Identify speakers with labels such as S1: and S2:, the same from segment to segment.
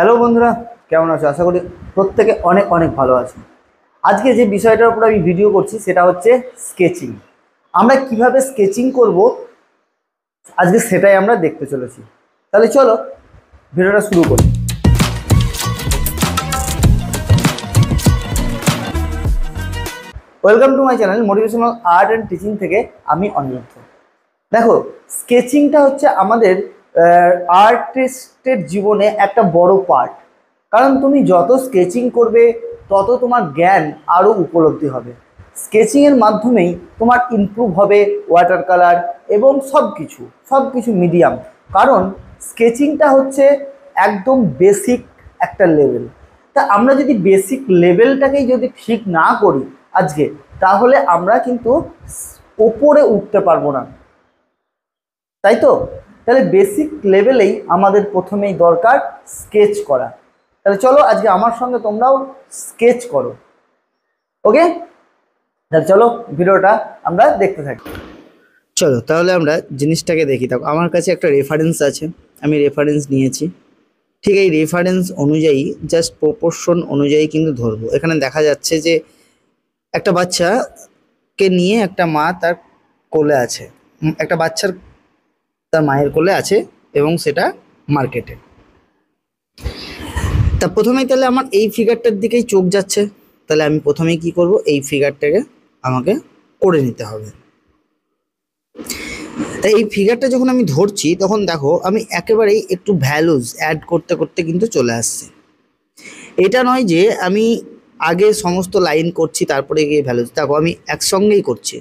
S1: Hello বন্ধুরা, কেমন আছো? আশা করি প্রত্যেকে অনেক অনেক ভালো আছে। আজকে যে বিষয়টার উপর আমি ভিডিও করছি সেটা হচ্ছে স্কেচিং। আমরা কিভাবে স্কেচিং করব আজকে সেটাই আমরা দেখতে চলেছি। তাহলে চলো ভিডিওটা শুরু করি। Welcome to my channel motivational art and teaching থেকে আমি অনিরুদ্ধ। দেখো, স্কেচিংটা হচ্ছে আমাদের আর্টিস্টের জীবনে একটা বড় পার্ট। কারণ তুমি যত স্কেচিং করবে তত তোমার জ্ঞান আরও উপলব্ধি হবে। স্কেচিংয়ের মাধ্যমেই তোমার ইমপ্রুভ হবে ওয়াটার কালার এবং সব কিছু মিডিয়াম। কারণ স্কেচিংটা হচ্ছে একদম বেসিক একটা লেভেল। তা আমরা যদি বেসিক লেভেলটাকেই যদি ঠিক না করি আজকে, তাহলে আমরা কিন্তু ওপরে উঠতে পারবো না, তাই তো? তাহলে বেসিক লেভেলেই আমাদের প্রথমেই দরকার স্কেচ করা। তাহলে চলো আজকে আমার সঙ্গে তোমরাও স্কেচ করো। ওকে, তাহলে চলো ভিডিওটা আমরা দেখতে থাকি। চলো তাহলে আমরা জিনিসটাকে দেখি। দেখো, আমার কাছে একটা রেফারেন্স আছে, আমি রেফারেন্স নিয়েছি। ঠিক এই রেফারেন্স অনুযায়ী জাস্ট প্রপোর্শন অনুযায়ী কিন্তু ধরবো। এখানে দেখা যাচ্ছে যে একটা বাচ্চাকে নিয়ে একটা মা তার কোলে আছে, একটা বাচ্চার তার মায়ের কোলে আছে এবং সেটা মার্কেটে। তা প্রথমেই তাহলে আমার এই ফিগারটার দিকেই চোখ যাচ্ছে, তাহলে আমি প্রথমেই কি করব, এই ফিগারটাকে আমাকে করে নিতে হবে। তাই এই ফিগারটা যখন আমি ধরছি তখন দেখো আমি একেবারেই একটু ভ্যালুজ অ্যাড করতে করতে কিন্তু চলে আসছে। এটা নয় যে আমি আগে সমস্ত লাইন করছি তারপরে গিয়ে ভ্যালুজ, দেখো আমি একসঙ্গেই করছি।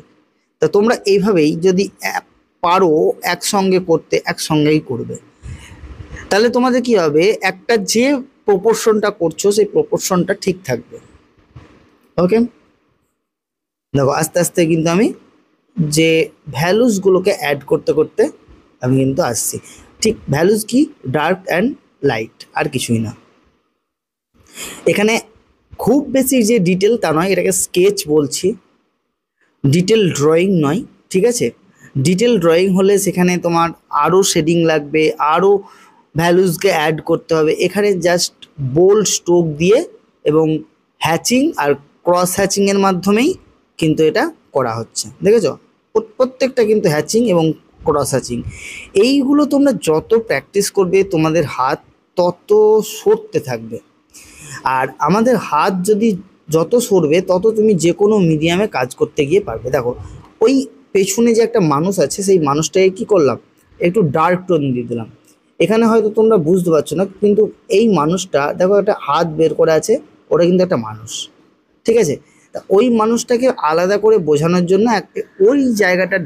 S1: তা তোমরা এইভাবেই যদি পারো একসঙ্গে করতে, একসঙ্গেই করবে, তাহলে তোমাদের কি হবে, একটা যে প্রপোর্শনটা করছো সেই প্রপোর্শনটা ঠিক থাকবে। ওকে, দেখো আস্তে আস্তে কিন্তু আমি যে ভ্যালুসগুলোকে অ্যাড করতে করতে আমি কিন্তু আসছি। ঠিক ভ্যালুস কি, ডার্ক অ্যান্ড লাইট, আর কিছুই না। এখানে খুব বেশি যে ডিটেল তা নয়, এটাকে স্কেচ বলছি, ডিটেল ড্রয়িং নয়, ঠিক আছে? ডিটেল ড্রয়িং হলে সেখানে তোমার আরও শেডিং লাগবে, আরও ভ্যালুসকে অ্যাড করতে হবে। এখানে জাস্ট বোল্ড স্ট্রোক দিয়ে এবং হ্যাচিং আর ক্রস হ্যাচিংয়ের মাধ্যমেই কিন্তু এটা করা হচ্ছে। দেখেছো, প্রত্যেকটা কিন্তু হ্যাচিং এবং ক্রস হ্যাচিং। এইগুলো তোমরা যত প্র্যাকটিস করবে তোমাদের হাত তত সরতে থাকবে। আর আমাদের হাত যদি যত সরবে তত তুমি যে কোনো মিডিয়ামে কাজ করতে গিয়ে পারবে। দেখো ওই পেছনে যে একটা মানুষ আছে সেই মানুষটাকে কি করলাম, একটু ডার্ক টোন দিয়ে দিলাম। এখানে হয়তো তোমরা বুঝতে পারছো না, কিন্তু এই মানুষটা দেখো একটা হাত বের করে আছে, ওটা কিন্তু একটা মানুষ, ঠিক আছে? তা ওই মানুষটাকে আলাদা করে বোঝানোর জন্য ওই জায়গাটা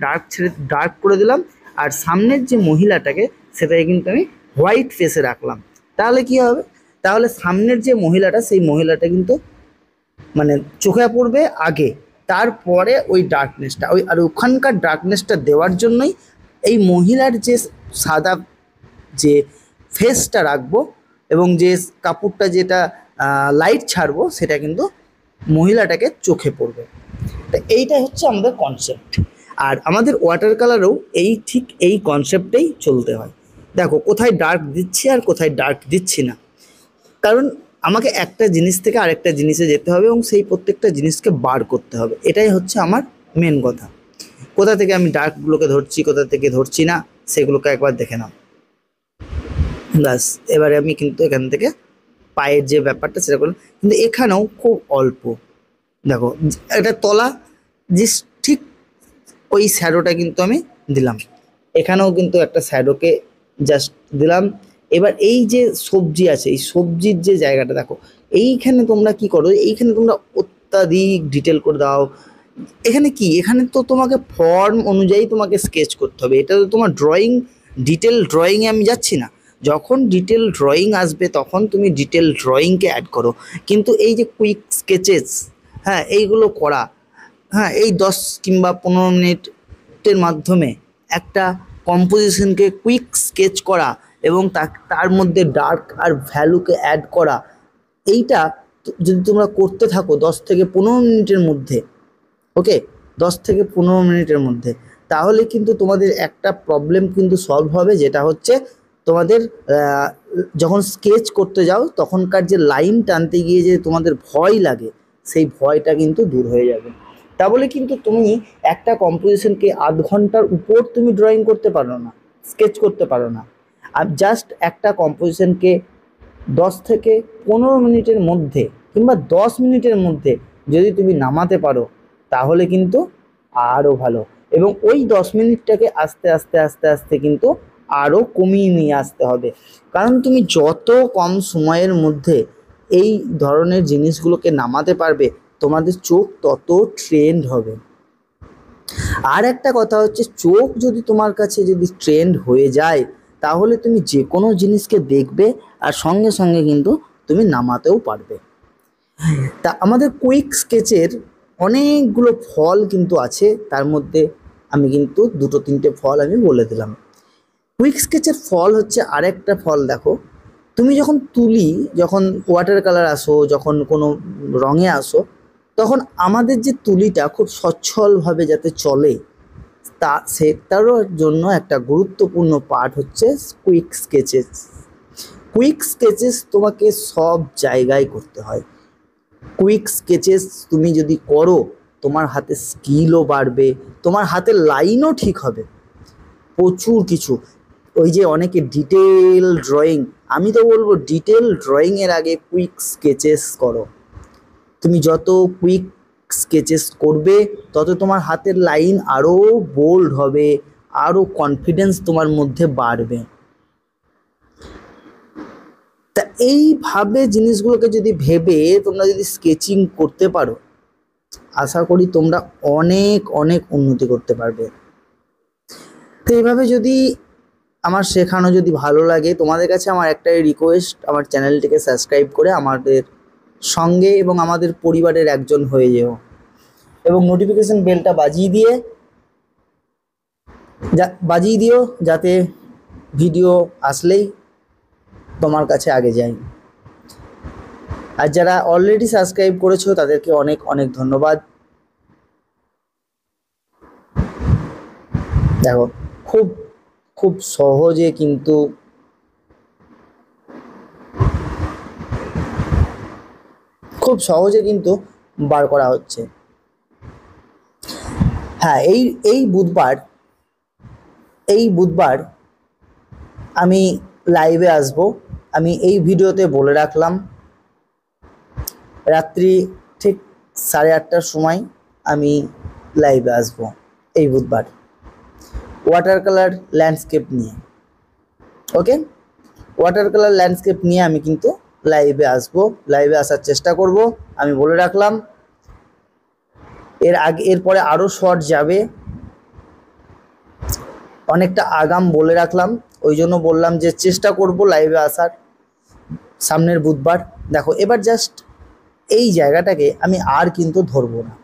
S1: ডার্ক করে দিলাম। আর সামনের যে মহিলাটাকে সেটাকে কিন্তু আমি হোয়াইট ফেসে রাখলাম। তাহলে কি হবে, তাহলে সামনের যে মহিলাটা সেই মহিলাটা কিন্তু মানে চোখে পড়বে আগে, তারপরে ওই ডার্কনেসটা, আর ওখানকার ডার্কনেসটা দেওয়ার জন্যই এই মহিলার যে সাদা যে ফেসটা রাখবো এবং যে কাপড়টা যেটা লাইট ছাড়বো সেটা কিন্তু মহিলাটাকে চোখে পড়বে। তো এইটাই হচ্ছে আমাদের কনসেপ্ট। আর আমাদের ওয়াটার কালারেও ঠিক এই কনসেপ্টেই চলতে হয়। দেখো কোথায় ডার্ক দিচ্ছি আর কোথায় ডার্ক দিচ্ছি না, কারণ আমাকে একটা জিনিস থেকে আরেকটা জিনিসে যেতে হবে এবং সেই প্রত্যেকটা জিনিসকে বার করতে হবে। এটাই হচ্ছে আমার মেন কথা। কোথা থেকে আমি ডার্কগুলোকে ধরছি, কোথা থেকে ধরছি না, সেগুলোকে একবার দেখে নাও। ব্যাস, এবারে আমি কিন্তু এখান থেকে পায়ের যে ব্যাপারটা সেটা করলাম, কিন্তু এখানেও খুব অল্প। দেখো এটা তলা, যে ঠিক ওই শ্যাডোটা কিন্তু আমি দিলাম, এখানেও কিন্তু একটা শ্যাডোকে জাস্ট দিলাম। এবার এই যে সবজি আছে, এই সবজির যে জায়গাটা দেখো, এইখানে তোমরা কি করো, এইখানে তোমরা অত্যাধিক ডিটেল করে দাও। এখানে কি, এখানে তো তোমাকে ফর্ম অনুযায়ী তোমাকে স্কেচ করতে হবে, এটা তো তোমার ড্রয়িং। ডিটেল ড্রয়িংয়ে আমি যাচ্ছি না, যখন ডিটেল ড্রয়িং আসবে তখন তুমি ডিটেল ড্রয়িংকে অ্যাড করো। কিন্তু এই যে কুইক স্কেচেস, হ্যাঁ এইগুলো করা, হ্যাঁ এই 10 কিংবা 15 মিনিটের মাধ্যমে একটা কম্পোজিশনকে কুইক স্কেচ করা এবং তার মধ্যে ডার্ক আর ভ্যালুকে অ্যাড করা, এইটা যদি তোমরা করতে থাকো 10 থেকে 15 মিনিটের মধ্যে, ওকে 10 থেকে 15 মিনিটের মধ্যে, তাহলে কিন্তু তোমাদের একটা প্রবলেম কিন্তু সলভ হবে, যেটা হচ্ছে তোমাদের যখন স্কেচ করতে যাও তখনকার যে লাইন টানতে গিয়ে যে তোমাদের ভয় লাগে, সেই ভয়টা কিন্তু দূর হয়ে যাবে। তা বলে কিন্তু তুমি একটা কম্পোজিশনকে আধ ঘন্টার উপর তুমি ড্রয়িং করতে পারো না, স্কেচ করতে পারো না। আর জাস্ট একটা কম্পোজিশনকে 10 থেকে 15 মিনিটের মধ্যে কিংবা 10 মিনিটের মধ্যে যদি তুমি নামাতে পারো তাহলে কিন্তু আরও ভালো। এবং ওই 10 মিনিটটাকে আস্তে আস্তে আস্তে আস্তে কিন্তু আরও কমিয়ে নিয়ে আসতে হবে। কারণ তুমি যত কম সময়ের মধ্যে এই ধরনের জিনিসগুলোকে নামাতে পারবে তোমাদের চোখ তত ট্রেন্ড হবে। আর একটা কথা হচ্ছে, চোখ যদি তোমার কাছে যদি ট্রেন্ড হয়ে যায় তাহলে তুমি যে কোনো জিনিসকে দেখবে আর সঙ্গে সঙ্গে কিন্তু তুমি নামাতেও পারবে। তা আমাদের কুইক স্কেচের অনেকগুলো ফল কিন্তু আছে, তার মধ্যে আমি কিন্তু 2-3টে ফল আমি বলে দিলাম। কুইক স্কেচের ফল হচ্ছে আরেকটা ফল, দেখো তুমি যখন যখন ওয়াটার কালার আসো, যখন কোনো রঙে আসো, তখন আমাদের যে তুলিটা খুব সচ্ছলভাবে যাতে চলে সেটারও জন্য একটা গুরুত্বপূর্ণ পার্ট হচ্ছে কুইক স্কেচেস। কুইক স্কেচেস তোমাকে সব জায়গায় করতে হয়। কুইক স্কেচেস তুমি যদি করো তোমার হাতে স্কিলও বাড়বে, তোমার হাতের লাইনও ঠিক হবে, প্রচুর কিছু। ওই যে অনেকে ডিটেল ড্রয়িং, আমি তো বলবো ডিটেল ড্রয়িংয়ের আগে কুইক স্কেচেস করো। তুমি যত কুইক স্কেচেস করবে তত তোমার হাতের লাইন আরও বোল্ড হবে, আরও কনফিডেন্স তোমার মধ্যে বাড়বে। তা এইভাবে জিনিসগুলোকে যদি ভেবে তোমরা যদি স্কেচিং করতে পারো, আশা করি তোমরা অনেক অনেক উন্নতি করতে পারবে। তো এইভাবে যদি আমার শেখানো যদি ভালো লাগে, তোমাদের কাছে আমার একটাই রিকোয়েস্ট, আমার চ্যানেলটিকে সাবস্ক্রাইব করে আমাদের সঙ্গে এবং আমাদের পরিবারের একজন হয়ে যেও, এবং নোটিফিকেশন বেলটা বাজিয়ে দিও যাতে ভিডিও আসলেই তোমার কাছে আগে যায়। আর যারা অলরেডি সাবস্ক্রাইব করেছো তাদেরকে অনেক অনেক ধন্যবাদ। দেখো খুব খুব সহজে কিন্তু বার করা হচ্ছে। হ্যাঁ, এই বুধবার আমি লাইভে আসব। আমি এই ভিডিওতে বলে রাখলাম, রাত্রি ঠিক 8:30টার সময় আমি লাইভে আসব এই বুধবার, ওয়াটার কালার ল্যান্ডস্কেপ নিয়ে। ওকে, ওয়াটার কালার ল্যান্ডস্কেপ নিয়ে আমি কিন্তু লাইভে আসার চেষ্টা করব, আমি বলে রাখলাম। এরপরে আরও শর্ট যাবে, অনেকটা আগাম বলে রাখলাম, ওই জন্য বললাম যে চেষ্টা করব লাইভে আসার সামনের বুধবার। দেখো এবার জাস্ট এই জায়গাটাকে আমি আর কিন্তু ধরবো না,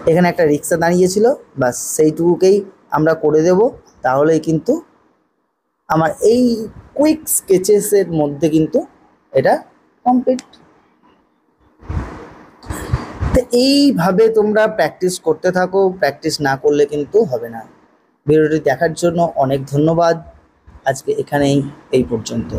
S1: এখানে একটা রিক্সা দাঁড়িয়েছিল, বাস সেইটুকুকেই আমরা করে দেব, তাহলেই কিন্তু আমার এই কুইক স্কেচেসের মধ্যে কিন্তু এটা কমপ্লিট। তো এইভাবে তোমরা প্র্যাকটিস করতে থাকো, প্র্যাকটিস না করলে কিন্তু হবে না। ভিডিওটি দেখার জন্য অনেক ধন্যবাদ, আজকে এখানেই এই পর্যন্ত।